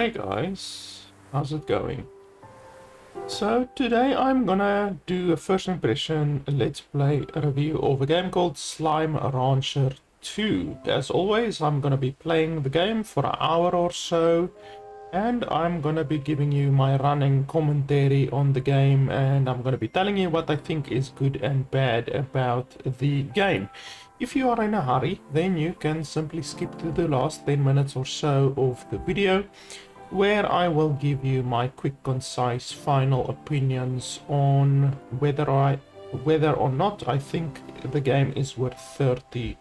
Hey guys, how's it going? So today I'm gonna do a first impression let's play review of a game called Slime Rancher 2. As always, I'm gonna be playing the game for an hour or so, and I'm gonna be giving you my running commentary on the game, and I'm gonna be telling you what I think is good and bad about the game. If you are in a hurry, then you can simply skip to the last 10 minutes or so of the video, where I will give you my quick, concise, final opinions on whether or not I think the game is worth $30,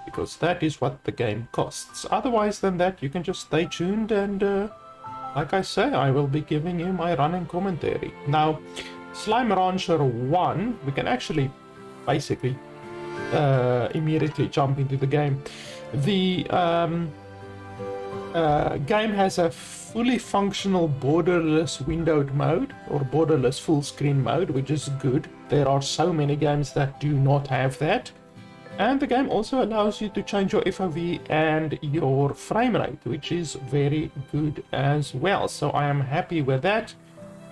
because that is what the game costs. Otherwise than that, you can just stay tuned and like I say, I will be giving you my running commentary. Now, Slime Rancher 1, we can actually basically immediately jump into the game. The game has a fully functional borderless windowed mode, or borderless full screen mode, which is good. There are so many games that do not have that. And the game also allows you to change your FOV and your frame rate, which is very good as well. So I am happy with that.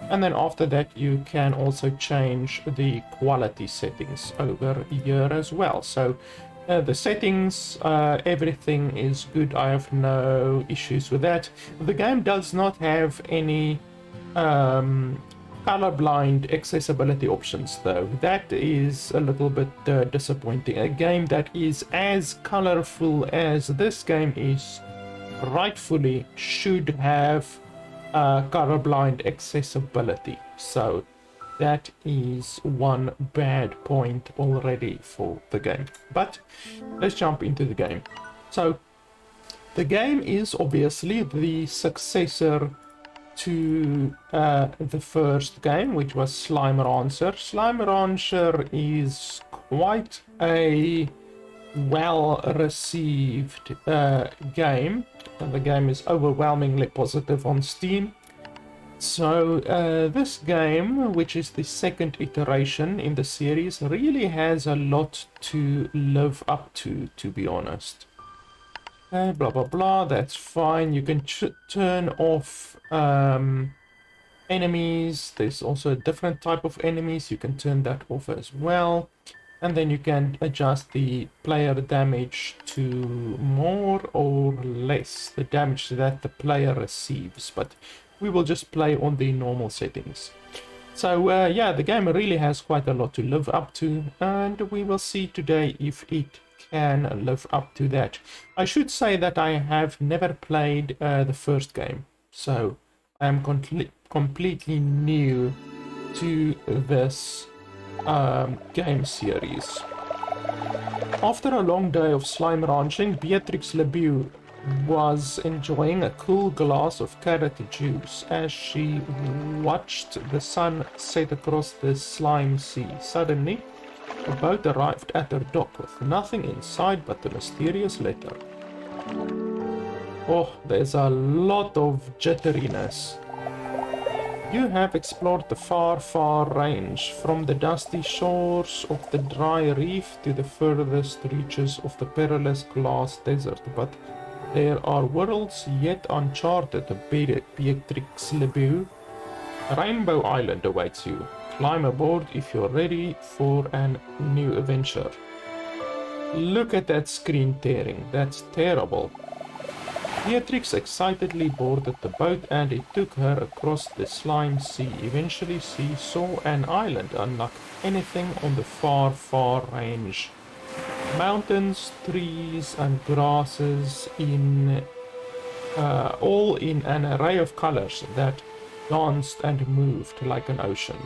And then after that, you can also change the quality settings over here as well. So the settings, everything is good. I have no issues with that. The game does not have any colorblind accessibility options, though. That is a little bit disappointing. A game that is as colorful as this game is rightfully should have colorblind accessibility. So that is one bad point already for the game. But let's jump into the game. So the game is obviously the successor to the first game, which was Slime Rancher. Slime Rancher is quite a well-received game. The game is overwhelmingly positive on Steam. So this game, which is the second iteration in the series, really has a lot to live up to be honest. Blah blah blah, that's fine. You can turn off enemies. There's also a different type of enemies, you can turn that off as well. And then you can adjust the player damage to more or less the damage that the player receives, but we will just play on the normal settings. So yeah, the game really has quite a lot to live up to, and we will see today if it can live up to that. I should say that I have never played the first game, so I am completely new to this game series. After a long day of slime ranching, Beatrix LeBeau was enjoying a cool glass of carrot juice as she watched the sun set across the slime sea. Suddenly, a boat arrived at her dock with nothing inside but the mysterious letter. Oh, there's a lot of jitteriness. You have explored the far, far range, from the dusty shores of the dry reef to the furthest reaches of the perilous glass desert, but there are worlds yet uncharted, Beatrix LeBeau. Rainbow Island awaits you. Climb aboard if you're ready for a new adventure. Look at that screen tearing, that's terrible. Beatrix excitedly boarded the boat and it took her across the slime sea. Eventually she saw an island unlike anything on the far, far range. Mountains, trees and grasses all in an array of colors that danced and moved like an ocean.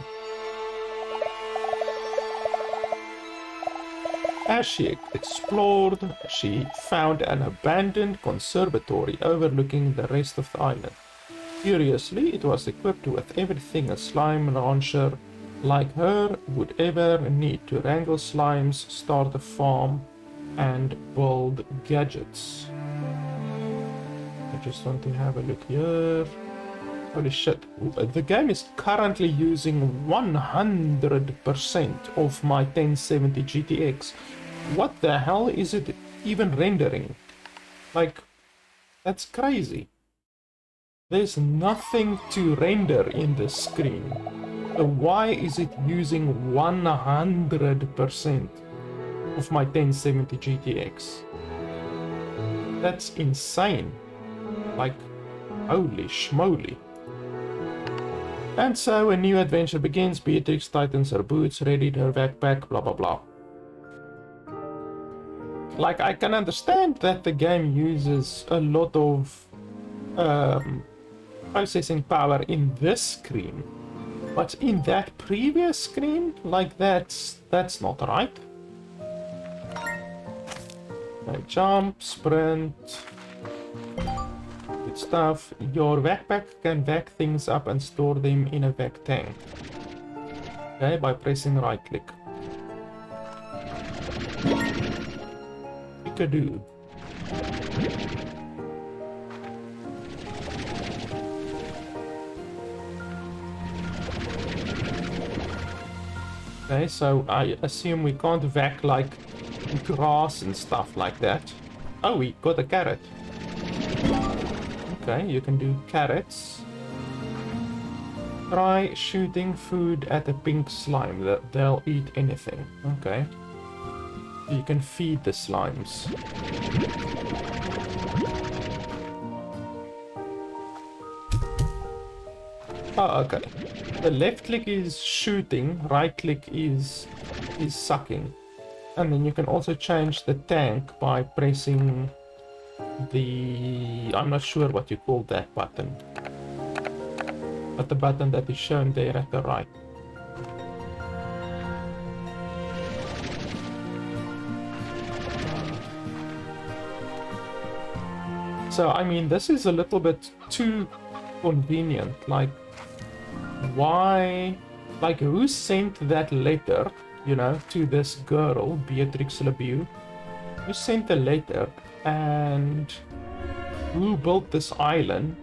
As she explored, she found an abandoned conservatory overlooking the rest of the island. Curiously, it was equipped with everything a slime rancher like her would ever need to wrangle slimes, start a farm, and build gadgets. I just want to have a look here. Holy shit, the game is currently using 100% of my 1070 GTX. What the hell is it even rendering? Like, that's crazy. There's nothing to render in this screen. So why is it using 100% of my 1070 GTX? That's insane. Like, holy schmoly. And so a new adventure begins. Beatrix tightens her boots, readied her backpack, blah blah blah. Like, I can understand that the game uses a lot of processing power in this screen, but in that previous screen, like, that's not right. Okay, jump, sprint, good stuff. Your backpack can vac things up and store them in a vac tank. Okay, by pressing right click. Peekadoo. Okay, so I assume we can't vac like grass and stuff like that. Oh, we got a carrot. Okay, you can do carrots. Try shooting food at a pink slime. They'll eat anything. Okay. You can feed the slimes. Oh, okay. The left click is shooting, right click is sucking. And then you can also change the tank by pressing the... I'm not sure what you call that button. But the button that is shown there at the right. So, I mean, this is a little bit too convenient. Like, why... Like, who sent that letter, you know, to this girl, Beatrix LeBeau? Who sent the letter, and who built this island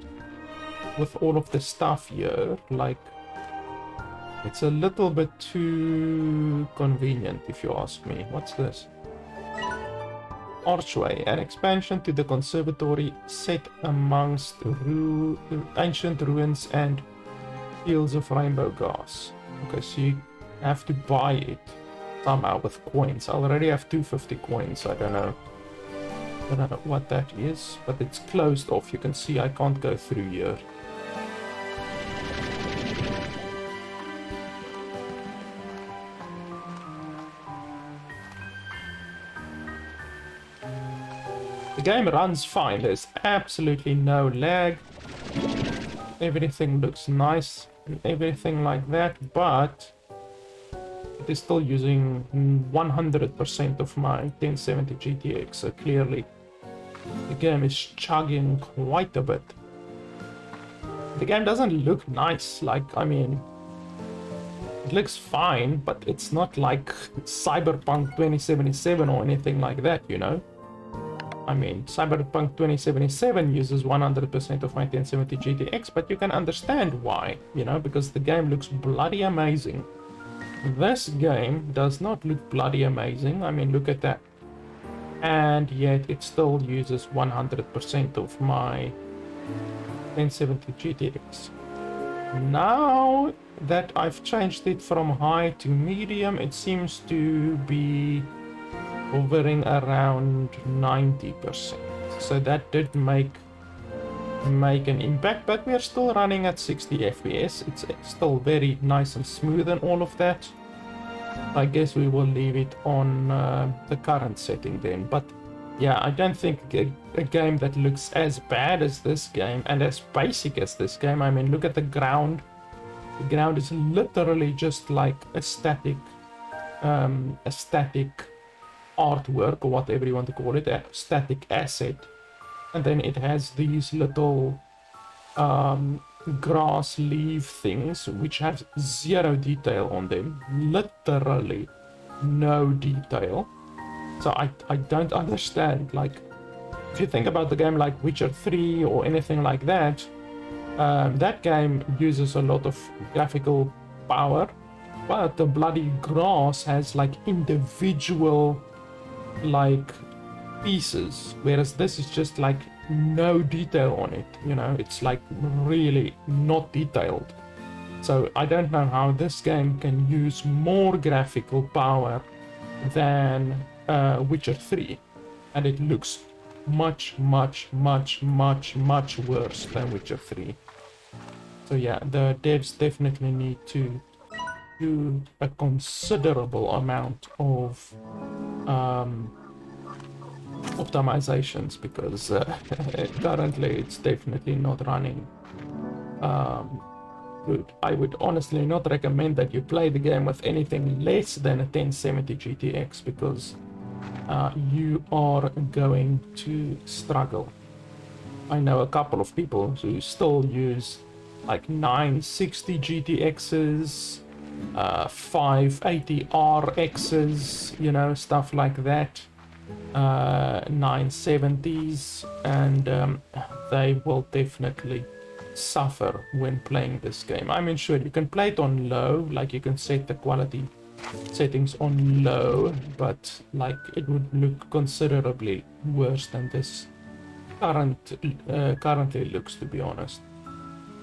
with all of the stuff here? Like, it's a little bit too convenient, if you ask me. What's this? Archway, an expansion to the conservatory set amongst ancient ruins and fields of rainbow grass. Okay, so you have to buy it somehow with coins. I already have 250 coins. I don't know what that is, but it's closed off. You can see I can't go through here. The game runs fine. There's absolutely no lag. Everything looks nice and everything like that, but it is still using 100% of my 1070 GTX, so clearly the game is chugging quite a bit. The game doesn't look nice, like, I mean, it looks fine, but it's not like Cyberpunk 2077 or anything like that, you know? I mean, Cyberpunk 2077 uses 100% of my 1070 GTX, but you can understand why, you know, because the game looks bloody amazing. This game does not look bloody amazing. I mean, look at that. And yet it still uses 100% of my 1070 GTX. Now that I've changed it from high to medium, it seems to be hovering around 90%. So that did make an impact, but we're still running at 60 FPS. It's still very nice and smooth and all of that. I guess we will leave it on the current setting then. But yeah, I don't think a game that looks as bad as this game and as basic as this game. I mean, look at the ground. The ground is literally just like a static artwork, or whatever you want to call it, a static asset. And then it has these little grass leaf things which have zero detail on them, literally no detail. So I don't understand. Like, if you think about the game like Witcher 3 or anything like that, that game uses a lot of graphical power, but the bloody grass has like individual like pieces, whereas this is just like no detail on it, you know, it's like really not detailed. So I don't know how this game can use more graphical power than Witcher 3, and it looks much worse than Witcher 3. So yeah, the devs definitely need to do a considerable amount of optimizations, because currently it's definitely not running good. I would honestly not recommend that you play the game with anything less than a 1070 GTX, because you are going to struggle. I know a couple of people who still use like 960 GTXs, 580 RXs, you know, stuff like that, 970s, and they will definitely suffer when playing this game. I mean, sure, you can play it on low, like you can set the quality settings on low, but like it would look considerably worse than this currently looks, to be honest.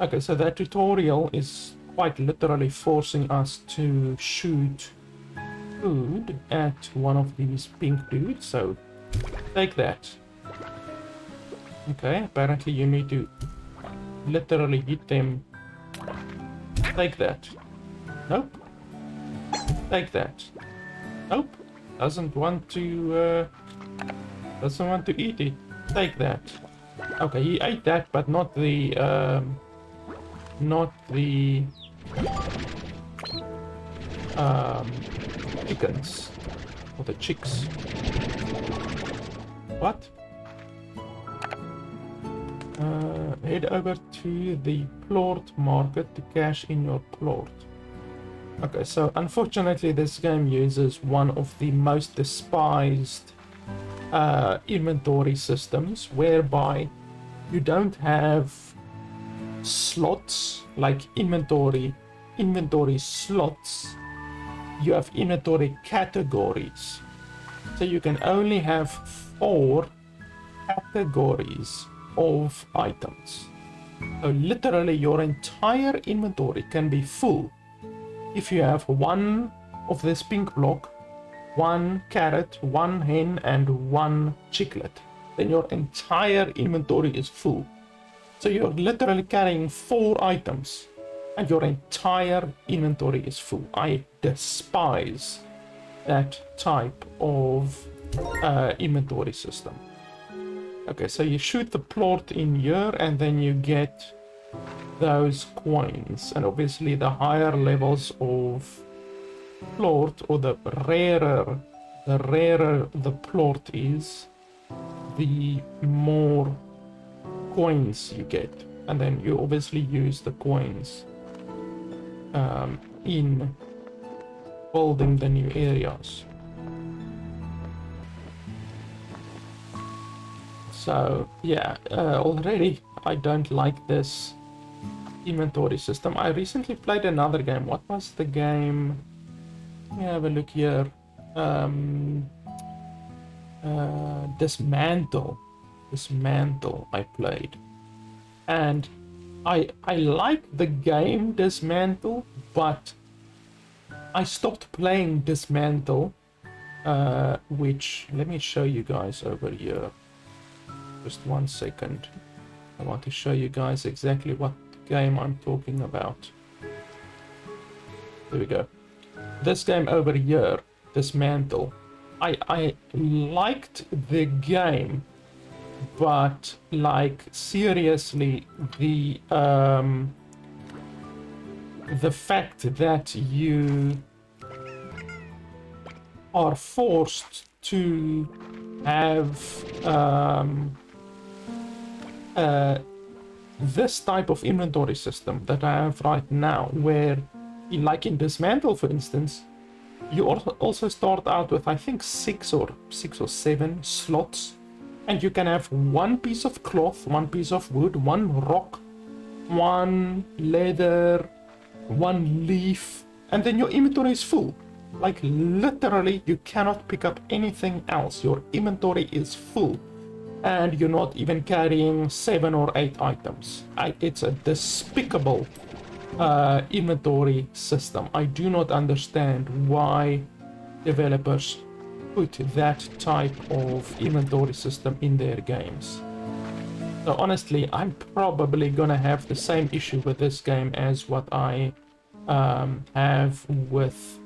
Okay, so that tutorial is quite literally forcing us to shoot food at one of these pink dudes, so take that. Okay, apparently you need to literally hit them. Take that. Nope. Take that. Nope. Doesn't want to eat it. Take that. Okay, he ate that, but not the chickens or the chicks. What? Head over to the plort market to cash in your plort. Okay, so unfortunately this game uses one of the most despised inventory systems, whereby you don't have slots like inventory slots. You have inventory categories, so you can only have 4 categories of items. So literally your entire inventory can be full if you have 1 of this pink block, 1 carrot, 1 hen, and 1 chicklet. Then your entire inventory is full. So you're literally carrying 4 items and your entire inventory is full. I despise that type of inventory system. Okay, so you shoot the plort in here and then you get those coins, and obviously the higher levels of plort, or the rarer the plort is, the more coins you get, and then you obviously use the coins in building the new areas. So yeah, already I don't like this inventory system. I recently played another game. What was the game? Let me have a look here. Dismantle I played, and I like the game Dismantle, but I stopped playing Dismantle, which, let me show you guys over here. Just 1 second. I want to show you guys exactly what game I'm talking about. There we go. This game over here, Dismantle. I liked the game, but like seriously, the fact that you are forced to have this type of inventory system that I have right now, where like in Dismantle, for instance, you also start out with, I think, 6 or 7 slots, and you can have 1 piece of cloth, 1 piece of wood, 1 rock, 1 leather, 1 leaf, and then your inventory is full. Like literally you cannot pick up anything else. Your inventory is full. and you're not even carrying 7 or 8 items. It's a despicable inventory system. I do not understand why developers put that type of inventory system in their games. So honestly, I'm probably gonna have the same issue with this game as what I have with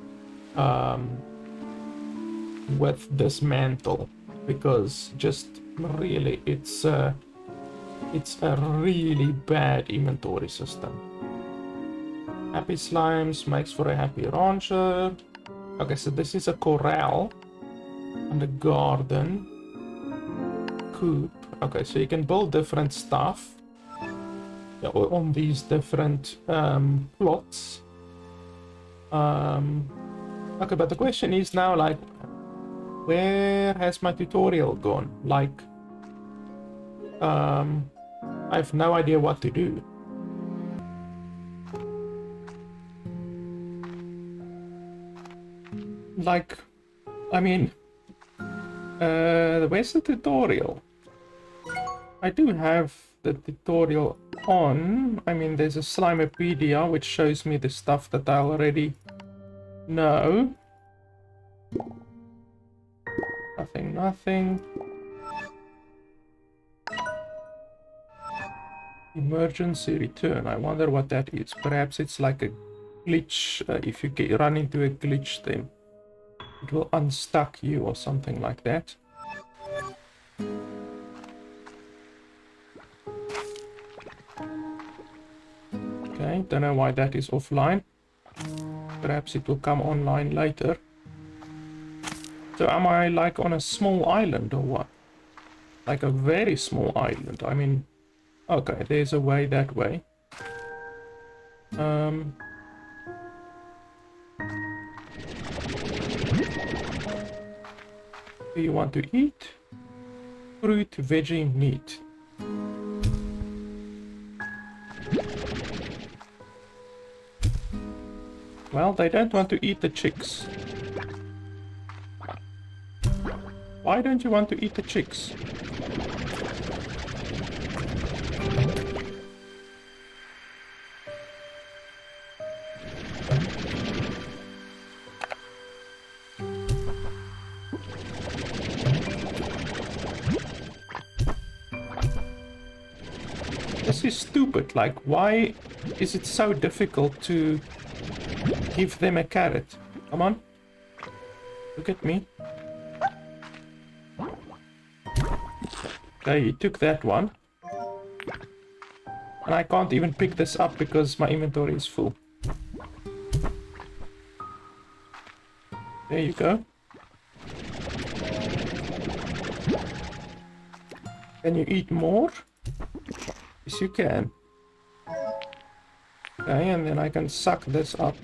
this mantle, because just really it's a really bad inventory system. Happy slimes makes for a happy rancher. Okay, so this is a corral and a garden coop. Okay, so you can build different stuff on these different plots. Okay, but the question is now, like, where has my tutorial gone? Like, I have no idea what to do. Like, I mean, where's the tutorial? I do have the tutorial on. I mean, there's a Slimepedia which shows me the stuff that I already know. Nothing. Emergency return. I wonder what that is. Perhaps it's like a glitch. If you run into a glitch, then it will unstuck you or something like that. Okay, don't know why that is offline. Perhaps it will come online later. So am I like on a small island or what? Like a very small island. I mean, okay, there's a way that way. Do you want to eat? Fruit, veggie, meat. Well, they don't want to eat the chicks. Why don't you want to eat the chicks? This is stupid. Like, why is it so difficult to give them a carrot? Come on. Look at me. Okay, he took that one. And I can't even pick this up because my inventory is full. There you go. Can you eat more? Yes, you can. Okay, and then I can suck this up.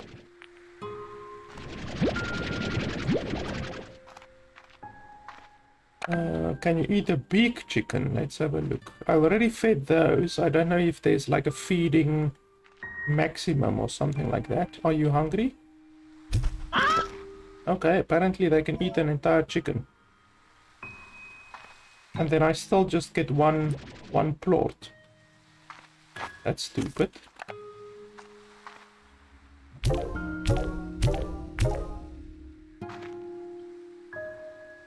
Can you eat a beak chicken? Let's have a look. I already fed those. I don't know if there's like a feeding maximum or something like that. Are you hungry? Okay, apparently they can eat an entire chicken. And then I still just get one plort. That's stupid.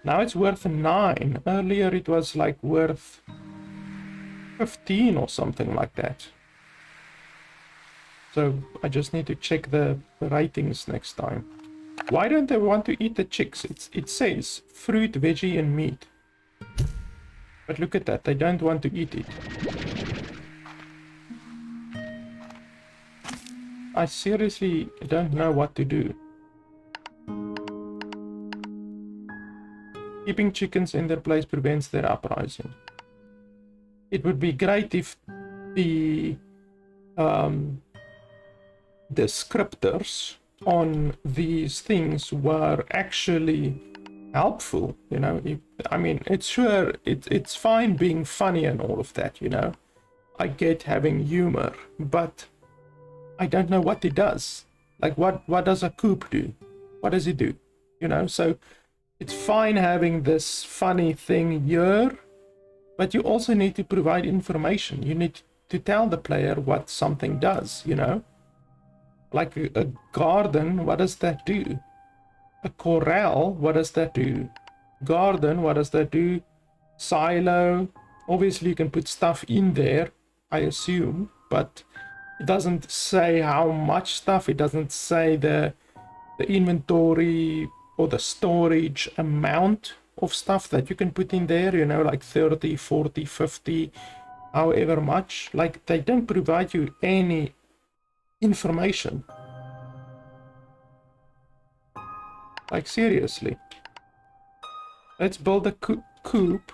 Now it's worth 9. Earlier it was like worth 15 or something like that. So I just need to check the ratings next time. Why don't they want to eat the chicks? It says fruit, veggie and meat. But look at that, they don't want to eat it. I seriously don't know what to do. Keeping chickens in their place prevents their uprising. It would be great if the descriptors on these things were actually helpful, you know. I mean, it's fine being funny and all of that, you know. I get having humor, but I don't know what it does. Like, what does a coop do? What does it do? You know, so it's fine having this funny thing here, But you also need to provide information. You need to tell the player what something does, you know? Like a garden, what does that do? A corral, what does that do? Garden, what does that do? Silo, obviously you can put stuff in there, I assume, but it doesn't say how much stuff. It doesn't say the inventory or the storage amount of stuff that you can put in there, you know, like 30, 40, 50, however much. Like, they don't provide you any information. Like, seriously. Let's build a coop.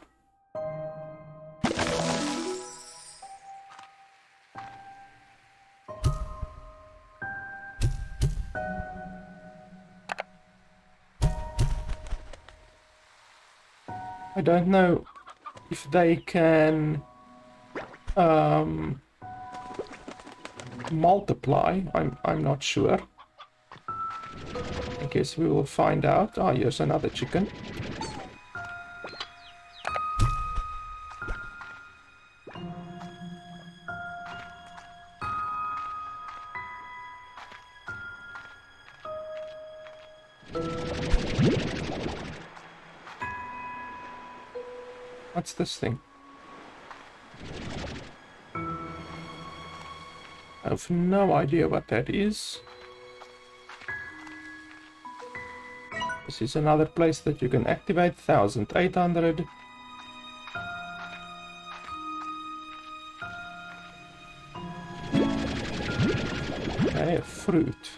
I don't know if they can multiply. I'm not sure. I guess we will find out. Ah, here's another chicken. What's this thing? I have no idea what that is. This is another place that you can activate. 1800. Okay, a fruit.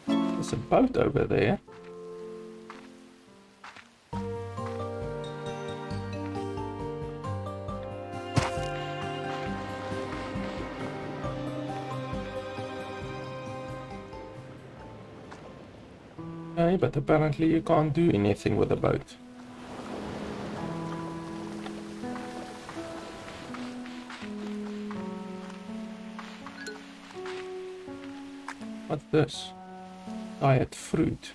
There's a boat over there. Okay, but apparently you can't do anything with a boat. What's this? Diet fruit.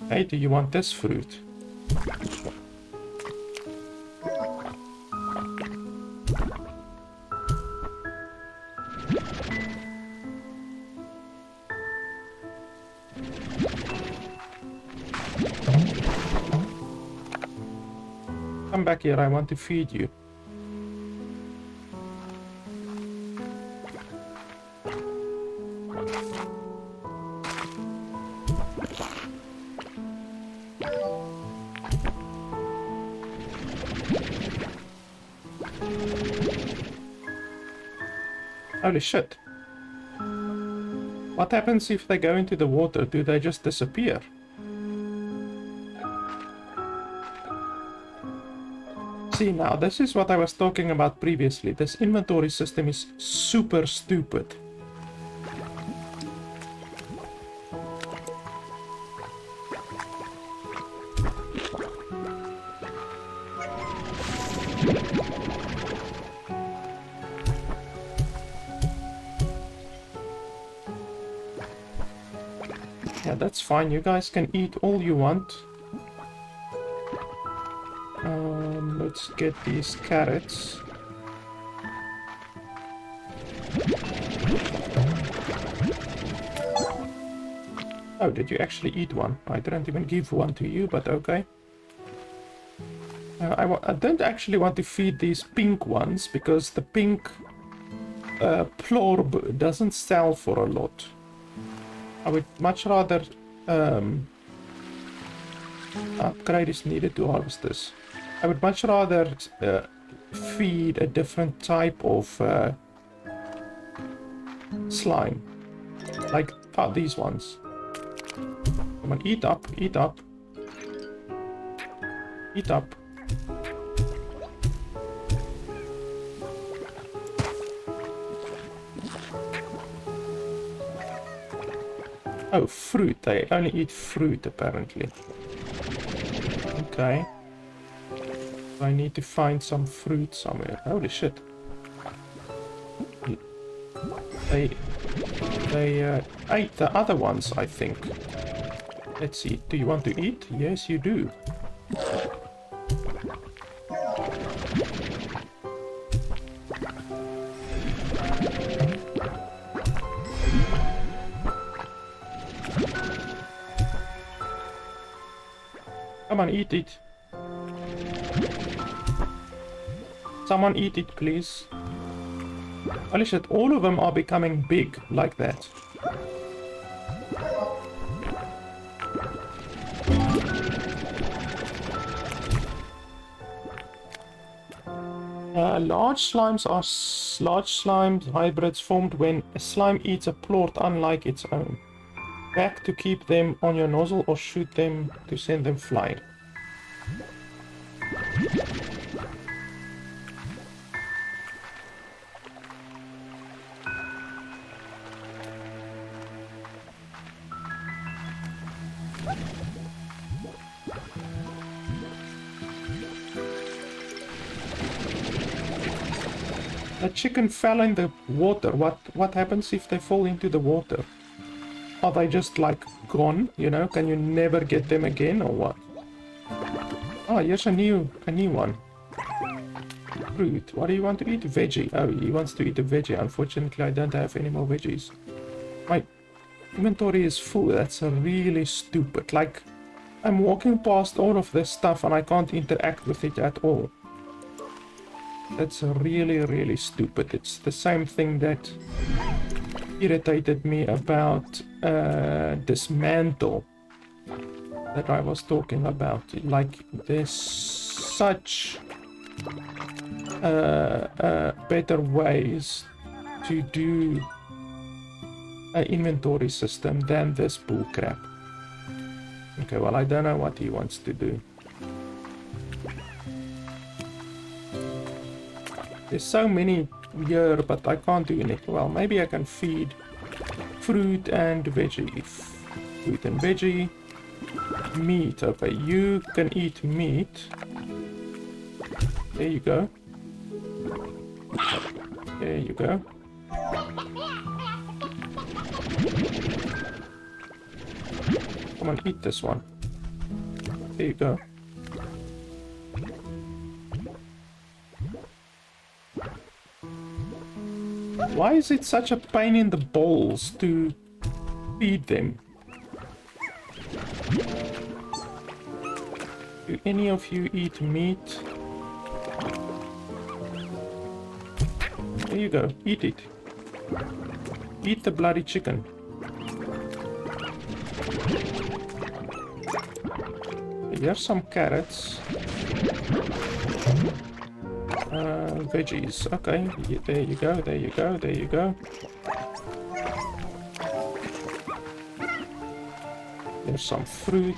Hey, do you want this fruit? Come back here, I want to feed you. Holy shit. What happens if they go into the water? Do they just disappear? See, now this is what I was talking about previously. This inventory system is super stupid. Yeah, that's fine. You guys can eat all you want. Let's get these carrots. Oh, did you actually eat one? I didn't even give one to you, but okay. I don't actually want to feed these pink ones, because the pink plorb doesn't sell for a lot. I would much rather upgrade is needed to harvest this. I would much rather feed a different type of slime, like these ones. Come on, eat up, eat up. Eat up. Oh, fruit. They only eat fruit, apparently. Okay. I need to find some fruit somewhere. Holy shit. They ate the other ones, I think. Let's see. Do you want to eat? Yes, you do. Come on, eat it. Someone eat it, please. Holy shit, all of them are becoming big like that. Large slimes are large slime hybrids formed when a slime eats a plort unlike its own. Back to keep them on your nozzle or shoot them to send them flying. A chicken fell in the water. What happens if they fall into the water? Are they just like gone? You know, can you never get them again or what? Oh, here's a new one. Fruit. What do you want to eat? Veggie. Oh, he wants to eat a veggie. Unfortunately, I don't have any more veggies. My inventory is full. That's really stupid. Like, I'm walking past all of this stuff and I can't interact with it at all. That's really, really stupid. It's the same thing that irritated me about Dismantle that I was talking about. Like, there's such better ways to do an inventory system than this bullcrap. Okay, well, I don't know what he wants to do. There's so many here, but I can't do anything. Well, maybe I can feed fruit and veggie. Fruit and veggie. Meat. Okay, you can eat meat. There you go. There you go. Come on, eat this one. There you go. Why is it such a pain in the balls to feed them? Do any of you eat meat? There you go, eat it. Eat the bloody chicken. Here's some carrots. Veggies. Okay, there you go, there you go, there you go. There's some fruit.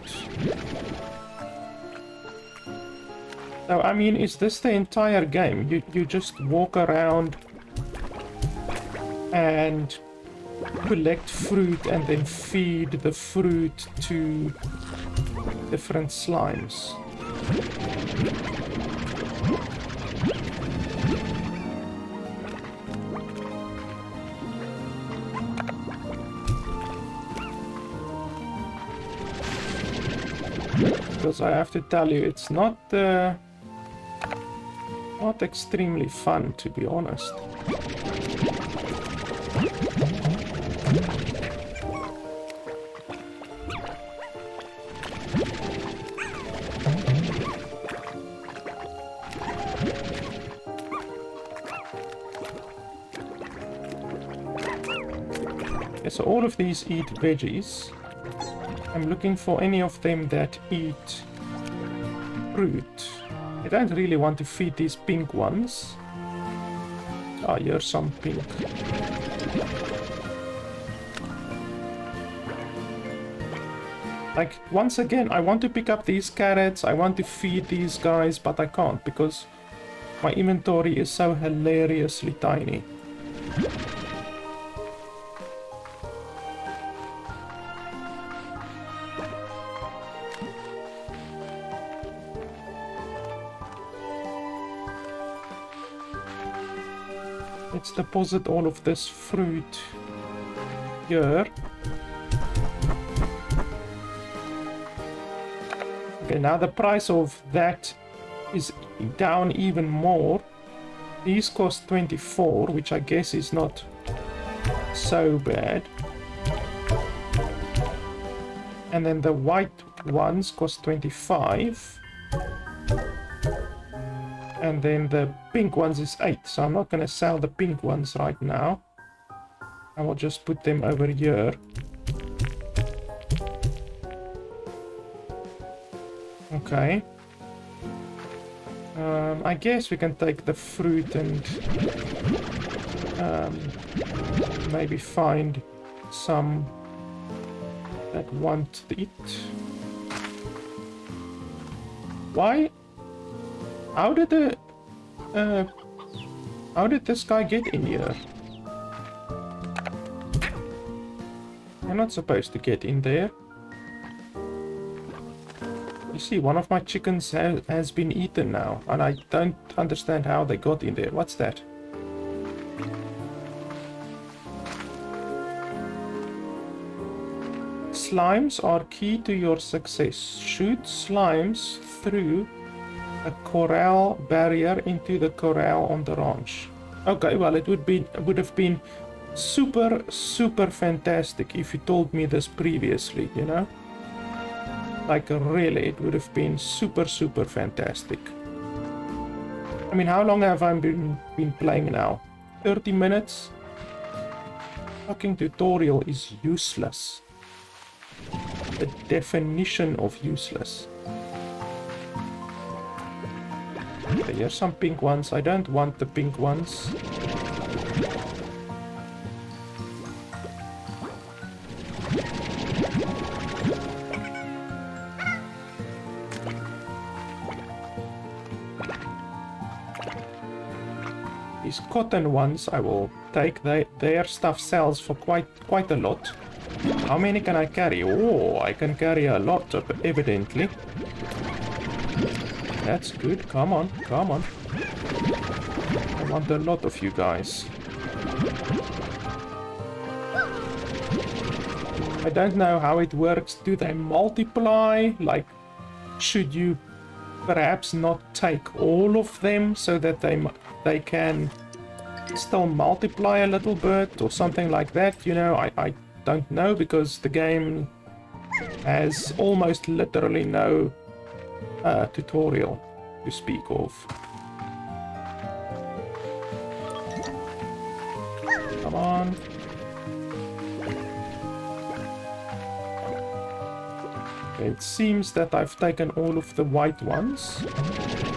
So, I mean, is this the entire game? You just walk around and collect fruit and then feed the fruit to different slimes. Because I have to tell you, it's not extremely fun, to be honest. Okay, so all of these eat veggies. I'm looking for any of them that eat fruit. I don't really want to feed these pink ones. Ah, here's some pink. Like, once again, I want to pick up these carrots, I want to feed these guys, but I can't because my inventory is so hilariously tiny. Let's deposit all of this fruit here. Okay, now the price of that is down even more. These cost 24, which I guess is not so bad. And then the white ones cost 25. And then the pink ones is 8, so I'm not going to sell the pink ones right now. I will just put them over here. Okay. I guess we can take the fruit and maybe find some that want to eat. Why? How did this guy get in here? You're not supposed to get in there. You see, one of my chickens has been eaten now, and I don't understand how they got in there. What's that? Slimes are key to your success. Shoot slimes through a corral barrier into the corral on the ranch. Okay, well, it would have been super fantastic if you told me this previously, you know? Like, really, it would have been super fantastic. I mean, how long have I been playing now? 30 minutes? Fucking tutorial is useless. The definition of useless. Okay, here's some pink ones. I don't want the pink ones. These cotton ones I will take. Their stuff sells for quite a lot. How many can I carry? Oh, I can carry a lot, evidently. That's good. Come on, come on. I want a lot of you guys. I don't know how it works. Do they multiply? Like, should you perhaps not take all of them so that they can still multiply a little bit or something like that? You know, I don't know, because the game has almost literally no tutorial to speak of. Come on. It seems that I've taken all of the white ones,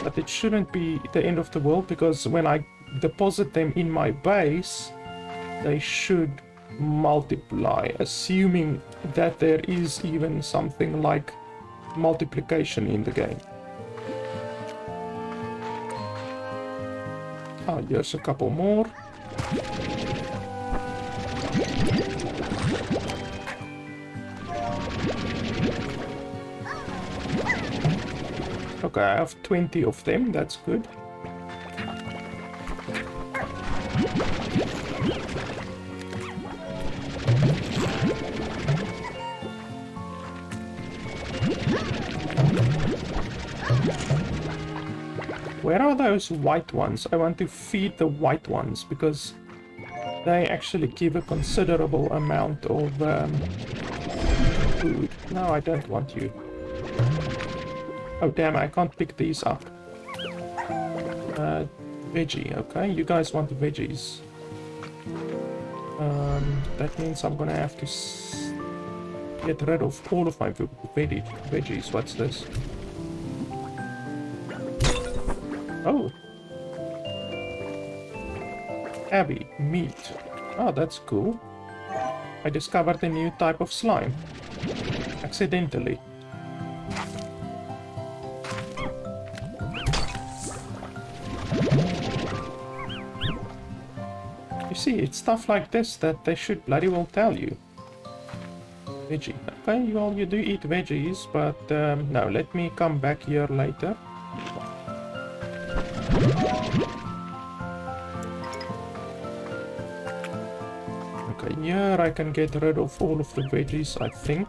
but it shouldn't be the end of the world, because when I deposit them in my base, they should multiply, assuming that there is even something like multiplication in the game. Oh, here's a couple more. Okay, I have 20 of them, that's good. Where are those white ones? I want to feed the white ones, because they actually give a considerable amount of food. No, I don't want you. Oh damn, I can't pick these up. Veggie, okay, you guys want the veggies. That means I'm gonna have to get rid of all of my veggies. What's this? Oh. Abby, meat. Oh, that's cool. I discovered a new type of slime. accidentally. You see, it's stuff like this that they should bloody well tell you. Veggie. Okay, well, you do eat veggies, but no, let me come back here later. Okay, here I can get rid of all of the veggies, I think.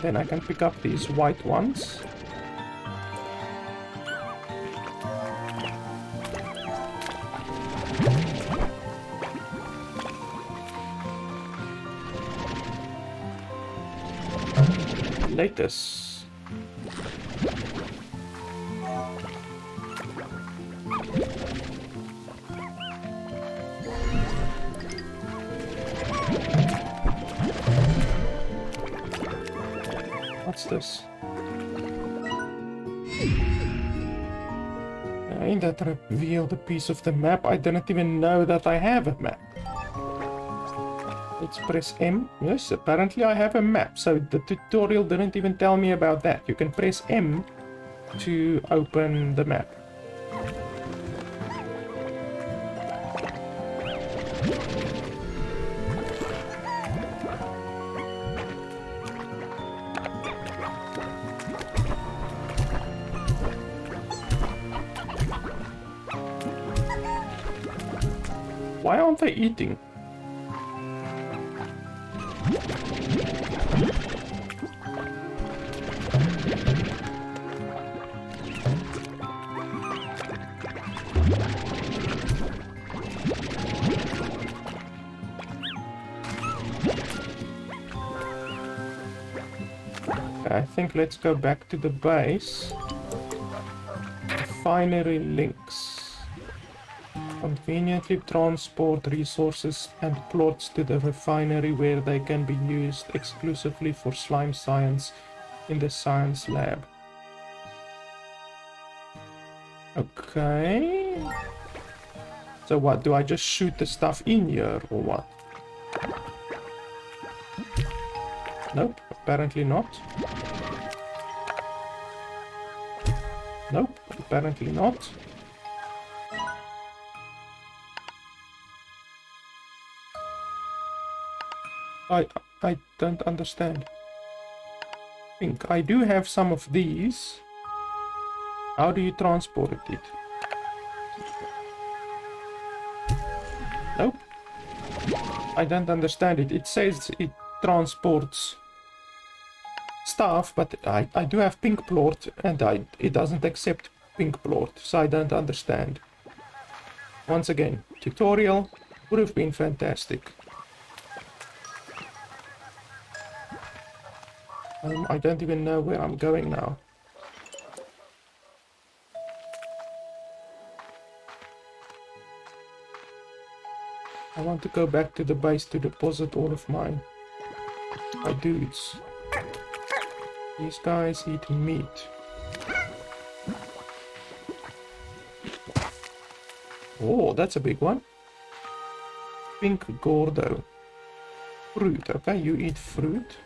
Then I can pick up these white ones. Lettuce. What's this? Ain't that revealed a piece of the map? I didn't even know that I have a map. Let's press M. Yes, apparently I have a map. So the tutorial didn't even tell me about that. You can press M to open the map. Why aren't they eating? I think let's go back to the base. Refinery links. Conveniently transport resources and plots to the refinery where they can be used exclusively for slime science in the science lab. Okay. So what, do I just shoot the stuff in here or what? Nope, apparently not. Nope, apparently not. I don't understand. I think I do have some of these. How do you transport it? Nope. I don't understand it. It says it transports stuff, but I do have pink plort and it doesn't accept pink plort, so I don't understand. Once again, tutorial would have been fantastic. I don't even know where I'm going now. I want to go back to the base to deposit all of my dudes. These guys eat meat. Oh, that's a big one. Pink Gordo. Fruit, okay, you eat fruit.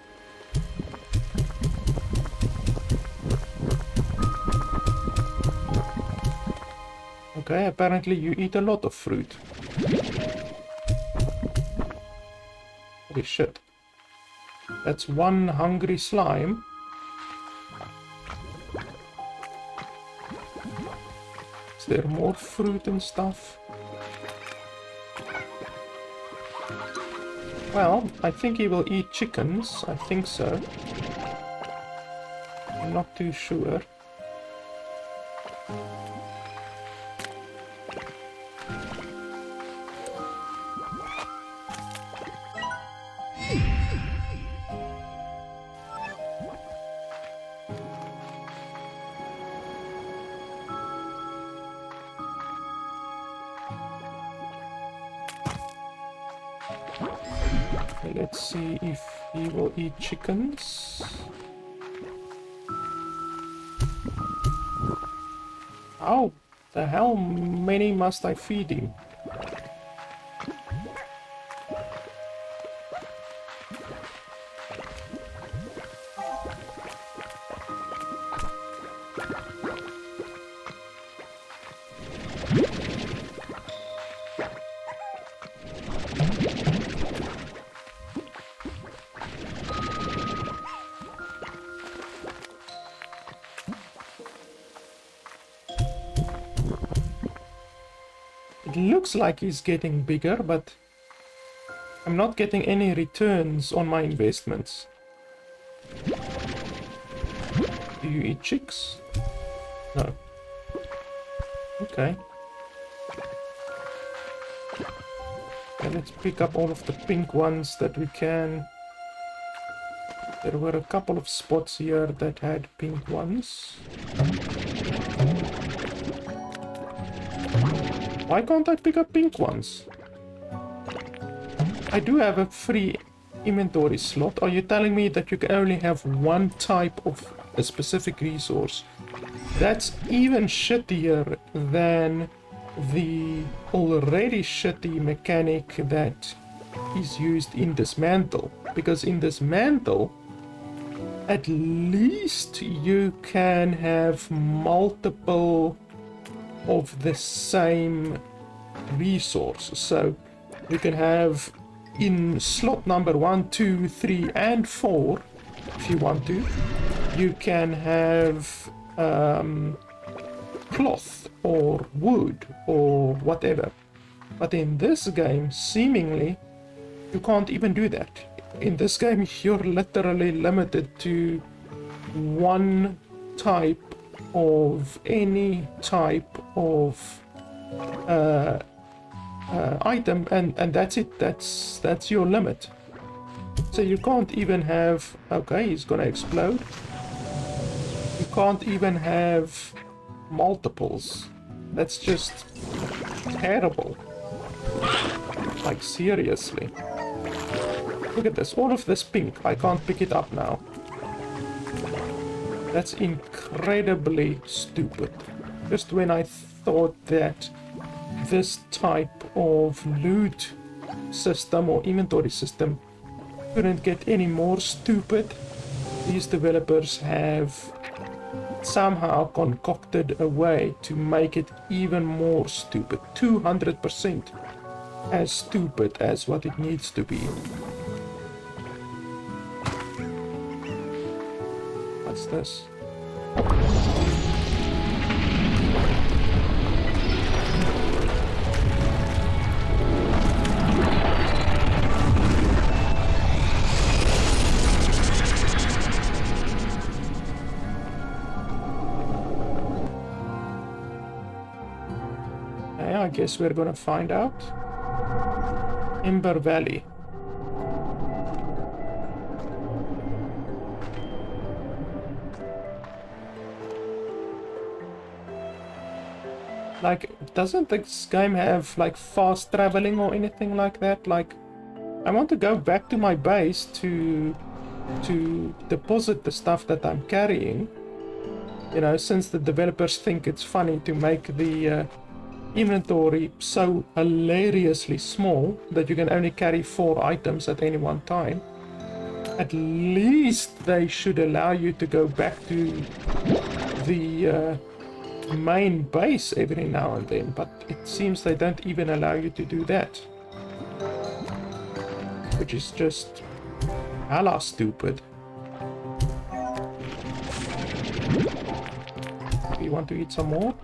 Okay, apparently you eat a lot of fruit. Holy shit. That's one hungry slime. Is there more fruit and stuff? Well, I think he will eat chickens. I think so. I'm not too sure. Let's see if he will eat chickens. How So how many must I feed him? It looks like he's getting bigger, but I'm not getting any returns on my investments. Do you eat chicks? No. Okay. Okay, let's pick up all of the pink ones that we can. There were a couple of spots here that had pink ones. Why can't I pick up pink ones? I do have a free inventory slot. Are you telling me that you can only have one type of a specific resource? That's even shittier than the already shitty mechanic that is used in Dismantle. Because in Dismantle, at least you can have multiple of the same resource. So you can have in slot number 1, 2, 3 and 4, if you want to, you can have cloth or wood or whatever. But in this game, seemingly you can't even do that. In this game, you're literally limited to one type of any type of item, and that's it. That's your limit. So you can't even have... Okay, he's gonna explode. You can't even have multiples. That's just terrible. Like, seriously. Look at this. All of this pink. I can't pick it up now. That's incredibly stupid. Just when I thought that this type of loot system or inventory system couldn't get any more stupid, these developers have somehow concocted a way to make it even more stupid. 200% as stupid as what it needs to be. What's this? I guess we're gonna find out. Ember Valley. Like, doesn't this game have like fast traveling or anything like that? Like, I want to go back to my base to deposit the stuff that I'm carrying. You know, since the developers think it's funny to make the inventory so hilariously small that you can only carry 4 items at any one time. At least they should allow you to go back to the main base every now and then, but it seems they don't even allow you to do that, which is just hella stupid. Do you want to eat some more?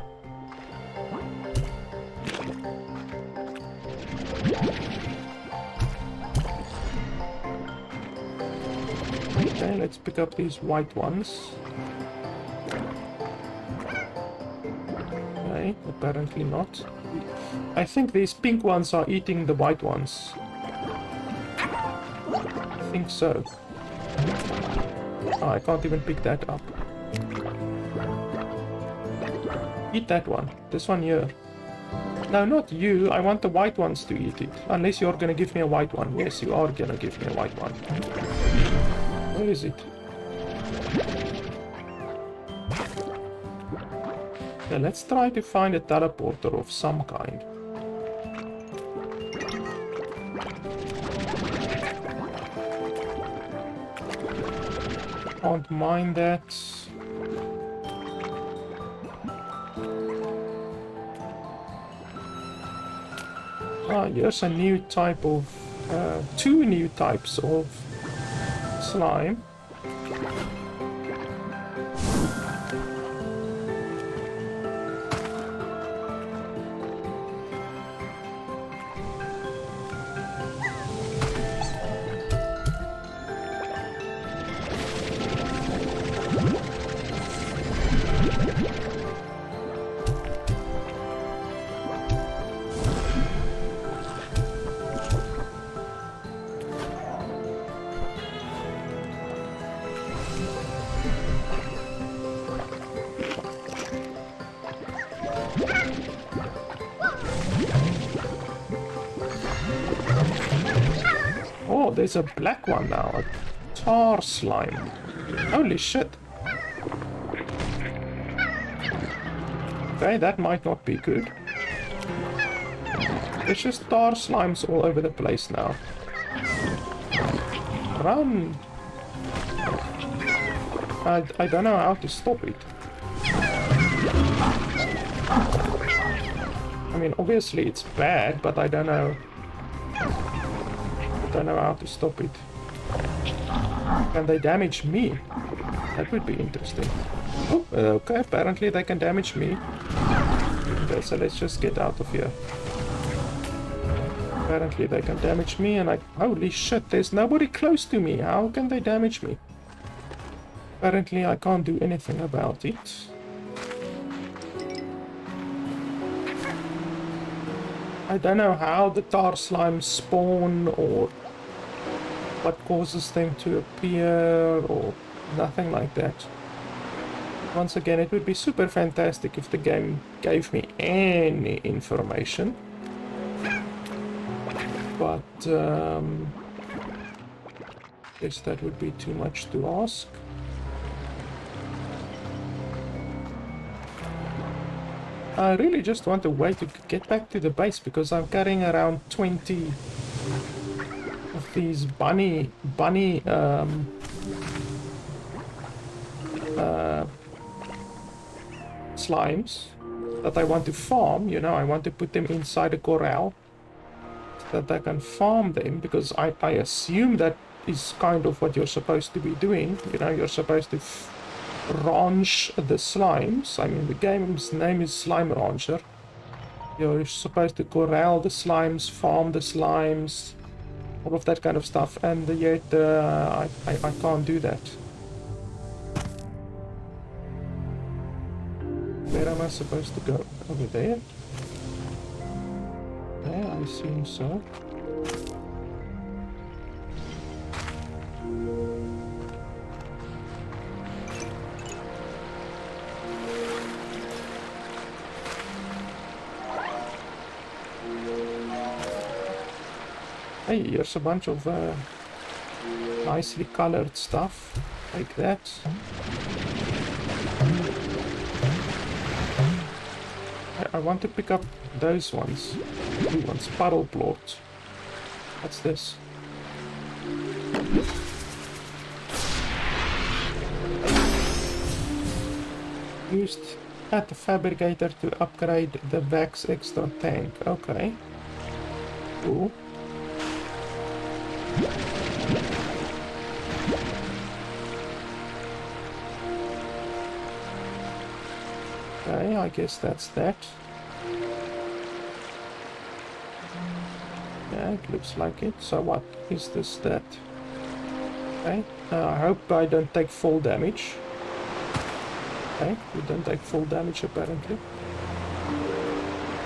Okay, let's pick up these white ones. Okay, apparently not. I think these pink ones are eating the white ones. I think so. Oh, I can't even pick that up. Eat that one. This one here. No, not you. I want the white ones to eat it. Unless you're gonna give me a white one. Yes, you are gonna give me a white one. Where is it? Yeah, let's try to find a teleporter of some kind. Can't mind that. Ah, here's a new type of... two new types of slime. Oh, there's a black one now, a tar slime. Holy shit. Okay, that might not be good. There's just tar slimes all over the place now. Run! I don't know how to stop it. I mean, obviously it's bad, but I don't know how to stop it. Can they damage me? That would be interesting. Oh, okay, apparently they can damage me. Okay, so let's just get out of here. Apparently they can damage me and holy shit, there's nobody close to me. How can they damage me? Apparently I can't do anything about it. I don't know how the tar slimes spawn or what causes them to appear or nothing like that. Once again, it would be super fantastic if the game gave me any information. But I guess that would be too much to ask. I really just want a way to get back to the base because I'm carrying around 20 of these bunny slimes that I want to farm. You know, I want to put them inside a corral so that I can farm them, because I assume that is kind of what you're supposed to be doing. You know, you're supposed to ranch the slimes. I mean, the game's name is Slime Rancher. You're supposed to corral the slimes, farm the slimes, all of that kind of stuff, and yet I can't do that. Where am I supposed to go? Over there? Yeah, I assume so. Hey, here's a bunch of nicely colored stuff, like that. I want to pick up those ones. Blue ones, puddle plort. What's this? Used at the fabricator to upgrade the Vax extra tank. Okay. Cool. Okay, I guess that's that. Yeah, it looks like it. So what is this that? Okay, I hope I don't take full damage. Okay, we don't take full damage apparently.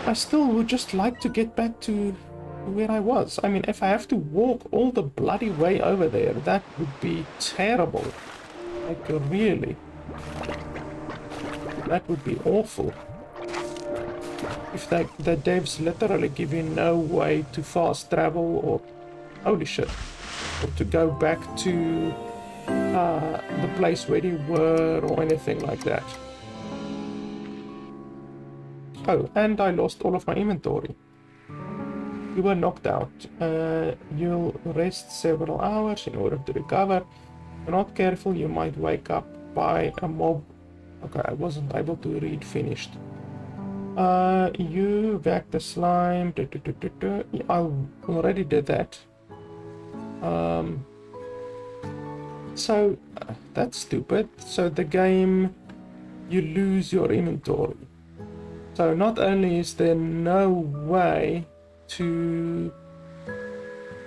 I still would just like to get back to where I was. I mean, if I have to walk all the bloody way over there, that would be terrible. Like, really. That would be awful. If the devs literally give you no way to fast travel or... Holy shit. Or to go back to the place where you were or anything like that. Oh, and I lost all of my inventory. You were knocked out. You'll rest several hours in order to recover. If you're not careful, you might wake up by a mob. Okay, I wasn't able to read finished. You back the slime. I already did that. So that's stupid. So the game, you lose your inventory. So not only is there no way to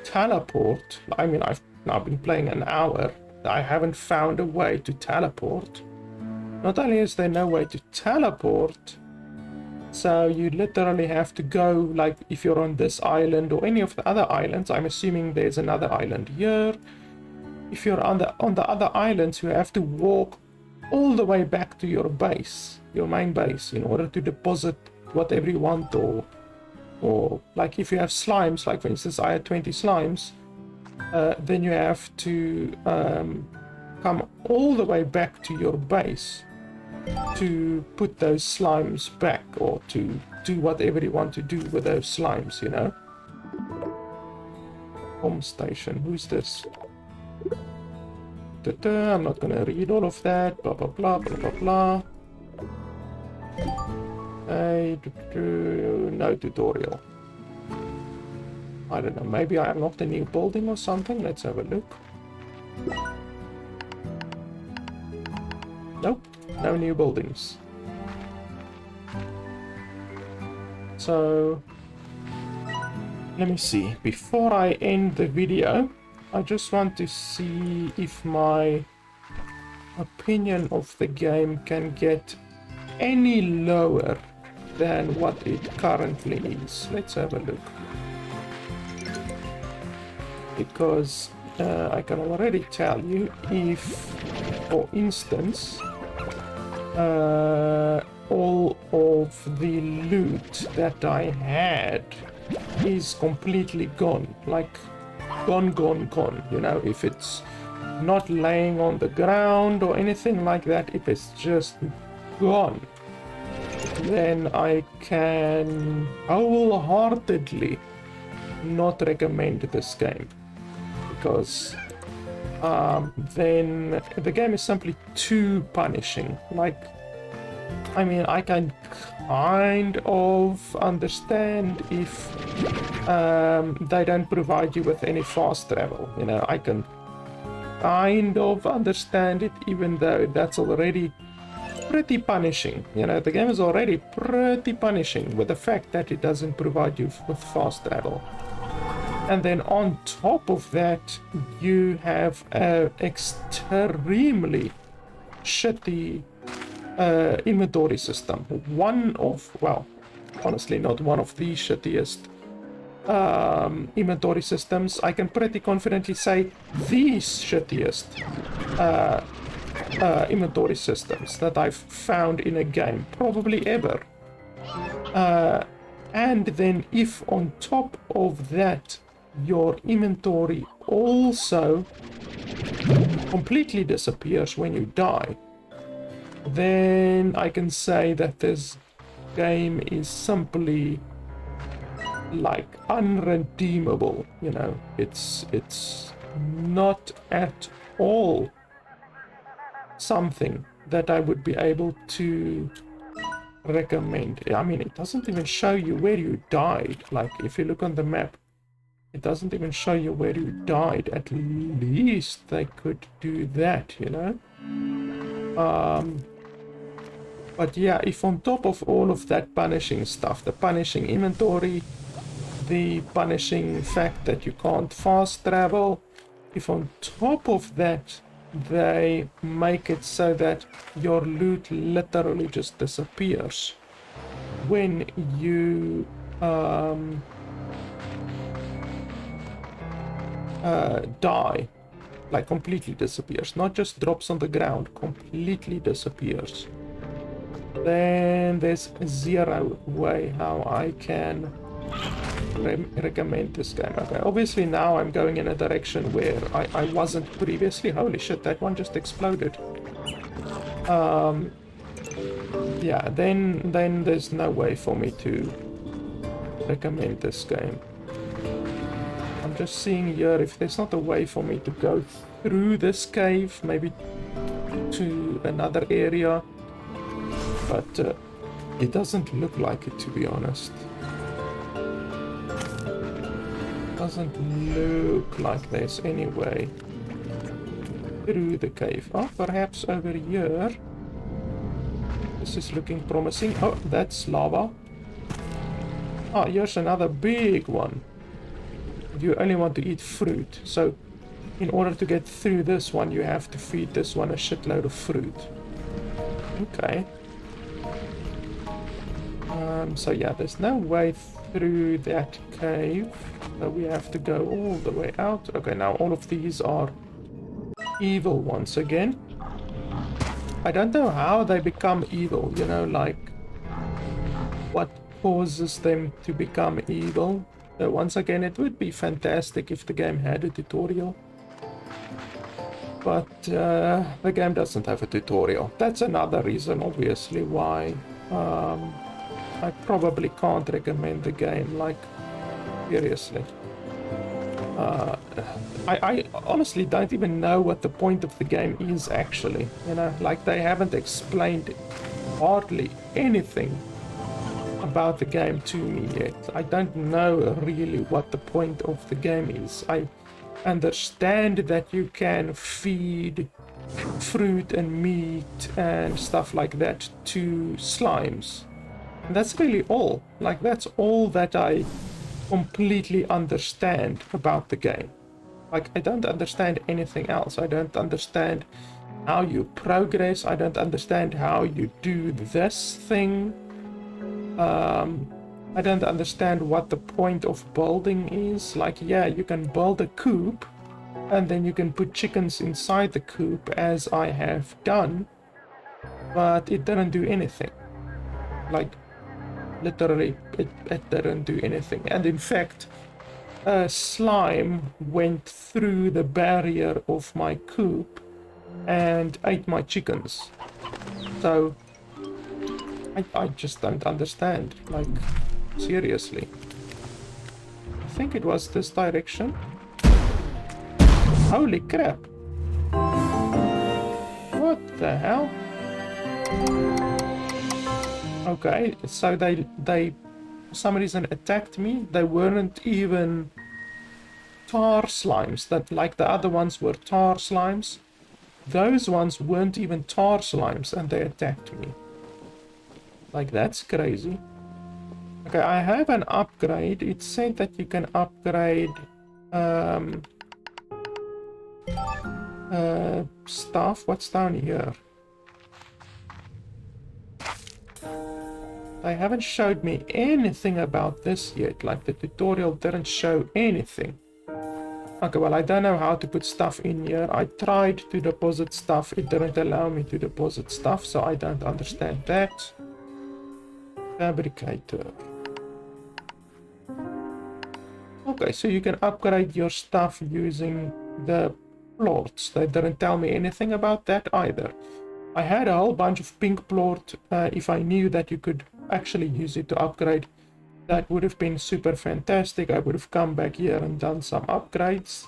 teleport, I mean, I've now been playing an hour, I haven't found a way to teleport. Not only is there no way to teleport, so you literally have to go, like if you're on this island or any of the other islands, I'm assuming there's another island here. If you're on the other islands, you have to walk all the way back to your base, your main base, in order to deposit whatever you want, or like if you have slimes, like for instance I had 20 slimes, then you have to come all the way back to your base to put those slimes back, or to do whatever you want to do with those slimes, you know. Home station, who's this? I'm not gonna read all of that, blah blah blah blah blah blah. No tutorial. I don't know, maybe I unlocked a new building or something. Let's have a look. Nope, no new buildings. So let me see, before I end the video, I just want to see if my opinion of the game can get any lower than what it currently is. Let's have a look. Because I can already tell you if, for instance, all of the loot that I had is completely gone. Like, gone, you know, if it's not laying on the ground or anything like that, if it's just gone, then I can wholeheartedly not recommend this game, because then the game is simply too punishing. Like, I mean, I can kind of understand if they don't provide you with any fast travel, you know. I can kind of understand it, even though that's already pretty punishing. You know, the game is already pretty punishing with the fact that it doesn't provide you with fast travel. And then on top of that, you have an extremely shitty inventory system. One of, well, honestly, not one of the shittiest inventory systems. I can pretty confidently say the shittiest inventory systems that I've found in a game, probably ever. And then if on top of that your inventory also completely disappears when you die, then I can say that this game is simply like unredeemable. You know, it's not at all something that I would be able to recommend. I mean, it doesn't even show you where you died. Like, if you look on the map, it doesn't even show you where you died. At least they could do that, you know. But yeah, if on top of all of that punishing stuff, the punishing inventory, the punishing fact that you can't fast travel, if on top of that they make it so that your loot literally just disappears when you die, like completely disappears, not just drops on the ground, completely disappears, then there's zero way how I can recommend this game. Okay, obviously now I'm going in a direction where I wasn't previously. Holy shit, that one just exploded. yeah, then there's no way for me to recommend this game. I'm just seeing here if there's not a way for me to go through this cave, maybe to another area, but it doesn't look like it, to be honest. Doesn't look like there's any way through the cave. Oh, perhaps over here. This is looking promising. Oh, that's lava. Oh, here's another big one. You only want to eat fruit, so in order to get through this one, you have to feed this one a shitload of fruit. Okay. So yeah, there's no way through that cave. So we have to go all the way out. Okay, now all of these are evil once again. I don't know how they become evil, you know, like what causes them to become evil. So once again, it would be fantastic if the game had a tutorial. But the game doesn't have a tutorial. That's another reason, obviously, why I probably can't recommend the game, like, seriously. I honestly don't even know what the point of the game is, actually. You know, like, they haven't explained hardly anything about the game to me yet. I don't know really what the point of the game is. I understand that you can feed fruit and meat and stuff like that to slimes. And that's really all. Like, that's all that I completely understand about the game. Like, I don't understand anything else. I don't understand how you progress. I don't understand how you do this thing. I don't understand what the point of building is. Like, yeah, you can build a coop and then you can put chickens inside the coop, as I have done, but it didn't do anything. Like, literally, it didn't do anything. And in fact, a slime went through the barrier of my coop and ate my chickens. So I just don't understand. Like, seriously. I think it was this direction. Holy crap. What the hell? Okay, so they for some reason attacked me. They weren't even tar slimes, that like the other ones were tar slimes. Those ones weren't even tar slimes and they attacked me. Like, that's crazy. Okay, I have an upgrade. It said that you can upgrade stuff. What's down here? They haven't showed me anything about this yet. Like, the tutorial didn't show anything. Okay, well, I don't know how to put stuff in here. I tried to deposit stuff. It didn't allow me to deposit stuff, so I don't understand that. Fabricator. Okay, so you can upgrade your stuff using the plorts. They didn't tell me anything about that either. I had a whole bunch of pink plort. If I knew that you could actually use it to upgrade, that would have been super fantastic. I would have come back here and done some upgrades.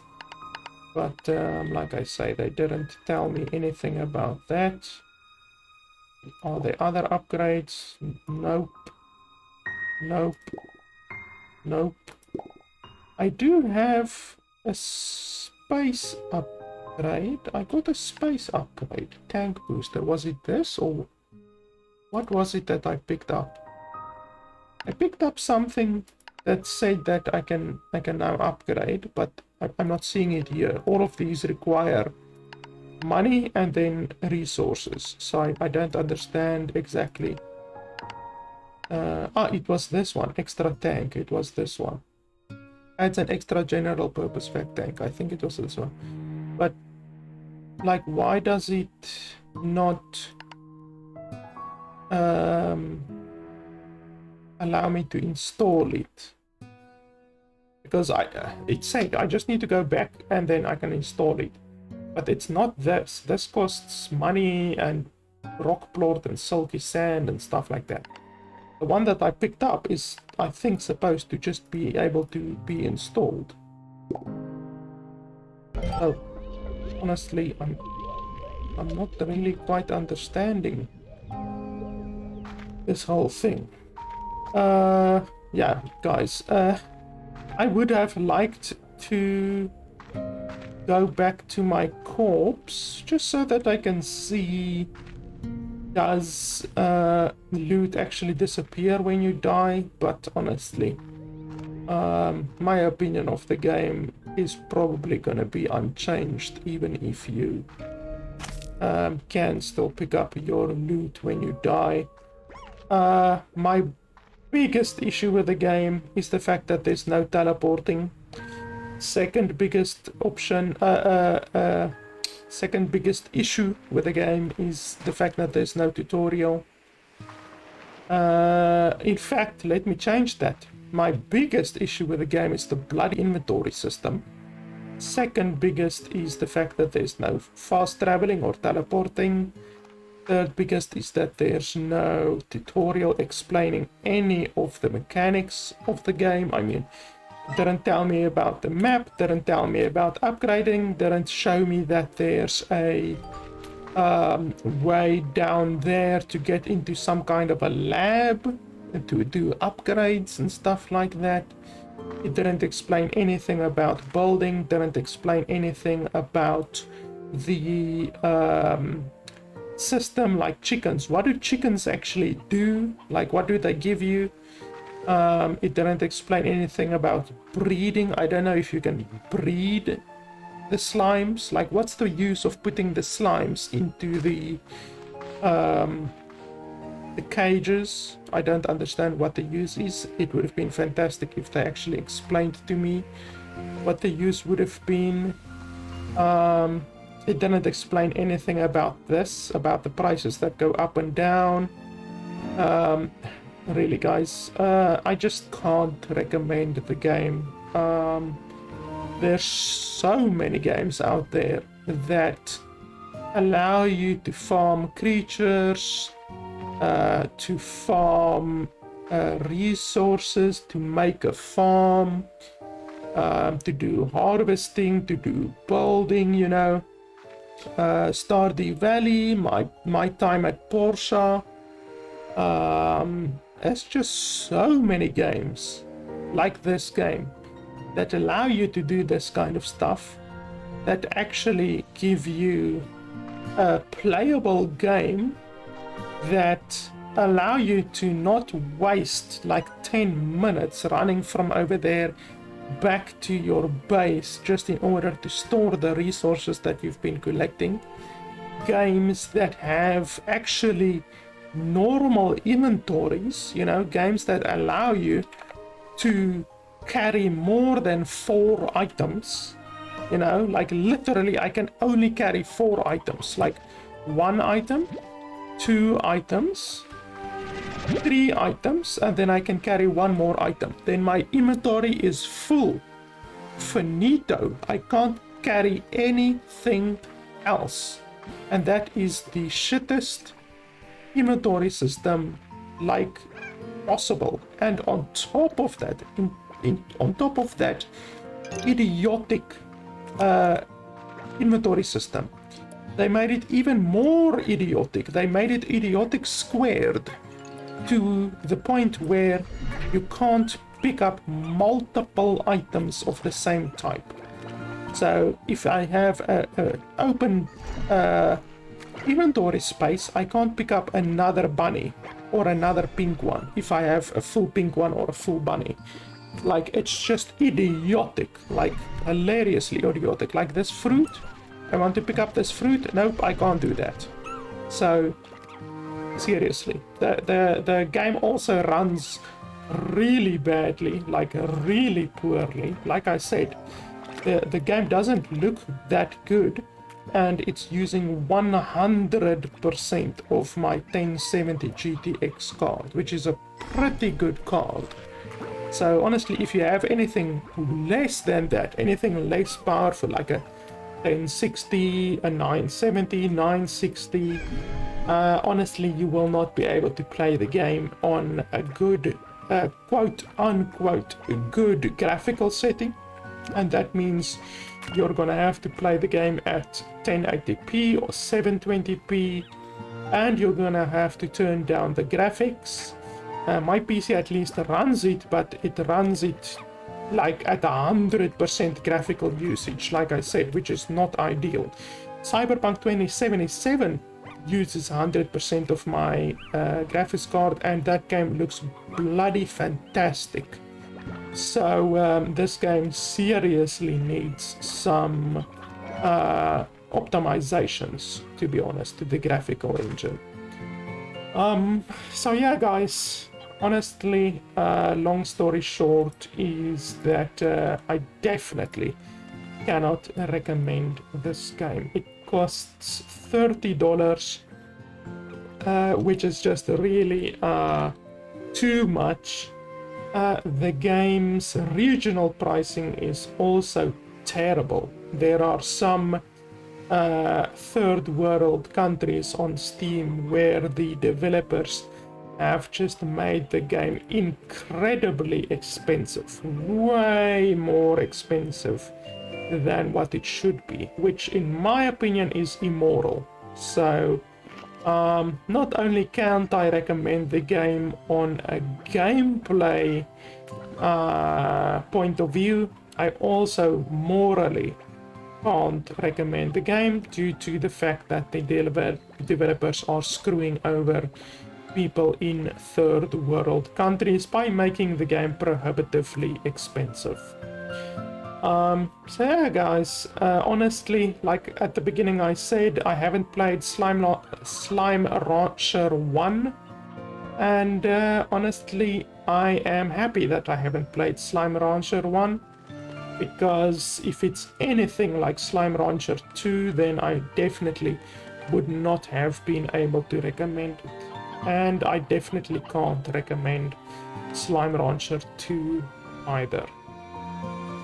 But like I say, they didn't tell me anything about that. Are there other upgrades? Nope. Nope. Nope. I do have a space upgrade. I got a space upgrade. Tank booster. Was it this, or what was it that I picked up? I picked up something that said that I can now upgrade, but I'm not seeing it here. All of these require money and then resources, so I don't understand exactly. It was this one, extra tank. It was this one. Adds an extra general purpose vac tank. I think it was this one. But, like, why does it not allow me to install it? Because it said I just need to go back and then I can install it. But it's not this. This costs money and rock plort and silky sand and stuff like that. The one that I picked up is, I think, supposed to just be able to be installed. So, honestly, I'm not really quite understanding this whole thing. Yeah, guys, I would have liked to go back to my corpse just so that I can see, does loot actually disappear when you die? But honestly, my opinion of the game is probably gonna be unchanged, even if you can still pick up your loot when you die. My biggest issue with the game is the fact that there's no teleporting. Second biggest issue with the game is the fact that there's no tutorial. In fact, let me change that. My biggest issue with the game is the bloody inventory system. Second biggest is the fact that there's no fast traveling or teleporting. Third biggest is that there's no tutorial explaining any of the mechanics of the game. I mean, didn't tell me about the map, didn't tell me about upgrading, didn't show me that there's a way down there to get into some kind of a lab and to do upgrades and stuff like that. It didn't explain anything about building, didn't explain anything about the system, like chickens. What do chickens actually do? Like, what do they give you? It didn't explain anything about breeding. I don't know if you can breed the slimes. Like, what's the use of putting the slimes into the cages? I don't understand what the use is. It would have been fantastic if they actually explained to me what the use would have been. It didn't explain anything about this, about the prices that go up and down. Really, guys, I just can't recommend the game. There's so many games out there that allow you to farm creatures, to farm resources, to make a farm, to do harvesting, to do building, you know. Stardew Valley, my time at Porsche. There's just so many games like this game that allow you to do this kind of stuff, that actually give you a playable game, that allow you to not waste like 10 minutes running from over there back to your base just in order to store the resources that you've been collecting. Games that have actually normal inventories, you know, games that allow you to carry more than 4 items, you know, like literally I can only carry 4 items, like 1 item, 2 items, 3 items, and then I can carry 1 more item. Then my inventory is full. Finito. I can't carry anything else. And that is the shittest inventory system like possible. And on top of that, idiotic inventory system, they made it even more idiotic. They made it idiotic squared, to the point where you can't pick up multiple items of the same type. So if I have an open inventory space, I can't pick up another bunny or another pink one if I have a full pink one or a full bunny. Like, it's just idiotic, like hilariously idiotic. Like this fruit, I want to pick up this fruit, nope, I can't do that. So seriously, the game also runs really badly, like really poorly. Like I said, the game doesn't look that good, and it's using 100% of my 1070 GTX card, which is a pretty good card. So honestly, if you have anything less than that, anything less powerful, like a 1060, a 970, 960. Honestly, you will not be able to play the game on a good, quote unquote, good graphical setting. And that means you're gonna have to play the game at 1080p or 720p, and you're gonna have to turn down the graphics. My PC at least runs it, but it runs it like at 100% graphical usage, like I said, which is not ideal. Cyberpunk 2077 uses 100% of my graphics card, and that game looks bloody fantastic. So this game seriously needs some optimizations, to be honest, to the graphical engine. So yeah, guys, honestly, long story short is that I definitely cannot recommend this game. It costs $30, which is just really too much. The game's regional pricing is also terrible. There are some third world countries on Steam where the developers have just made the game incredibly expensive, way more expensive than what it should be, which in my opinion is immoral. So not only can't I recommend the game on a gameplay point of view, I also morally can't recommend the game due to the fact that the developers are screwing over people in third world countries by making the game prohibitively expensive. So yeah, guys, honestly, like at the beginning I said, I haven't played Slime Rancher 1, and honestly, I am happy that I haven't played Slime Rancher 1, because if it's anything like Slime Rancher 2, then I definitely would not have been able to recommend it. And I definitely can't recommend Slime Rancher 2 either.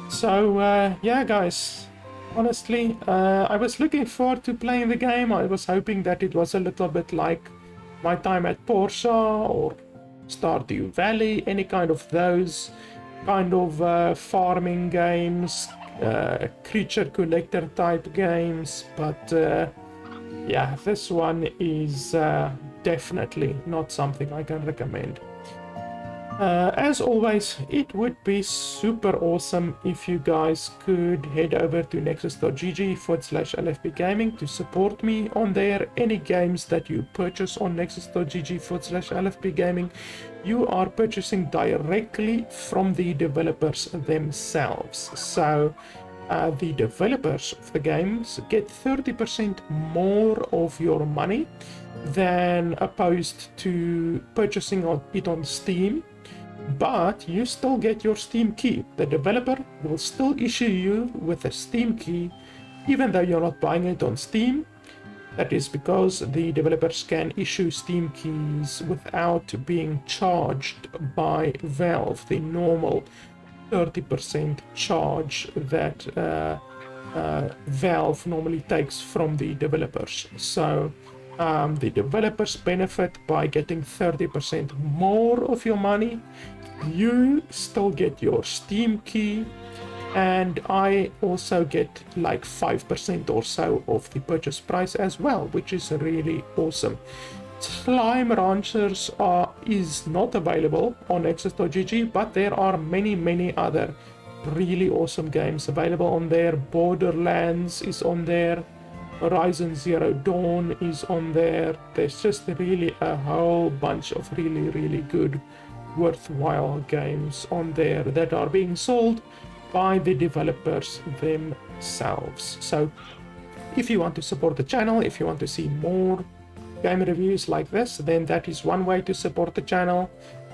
So yeah, guys, honestly, I was looking forward to playing the game. I was hoping that it was a little bit like my time at Porsche or Stardew Valley, any kind of those kind of farming games, creature collector type games, but yeah, this one is definitely not something I can recommend. As always, it would be super awesome if you guys could head over to nexus.gg/LFB Gaming to support me on there. Any games that you purchase on nexus.gg/LFB Gaming, you are purchasing directly from the developers themselves. So the developers of the games get 30% more of your money than opposed to purchasing it on Steam. But you still get your Steam key. The developer will still issue you with a Steam key, even though you're not buying it on Steam. That is because the developers can issue Steam keys without being charged by Valve, the normal 30% charge that Valve normally takes from the developers. So the developers benefit by getting 30% more of your money. You still get your Steam key, and I also get like 5% or so of the purchase price as well, which is really awesome. Slime Ranchers is not available on Nexus.gg, but there are many other really awesome games available on there. Borderlands is on there. Horizon Zero Dawn is on there. There's just really a whole bunch of really good, worthwhile games on there that are being sold by the developers themselves. So if you want to support the channel, if you want to see more game reviews like this, then that is one way to support the channel,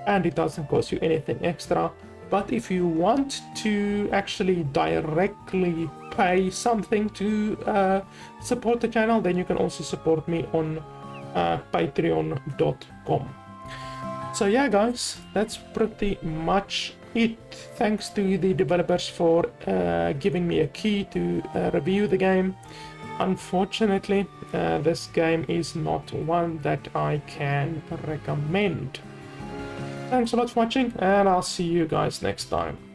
and it doesn't cost you anything extra. But if you want to actually directly pay something to support the channel, then you can also support me on patreon.com. So yeah, guys, that's pretty much it. Thanks to the developers for giving me a key to review the game. Unfortunately, this game is not one that I can recommend. Thanks a lot for watching, and I'll see you guys next time.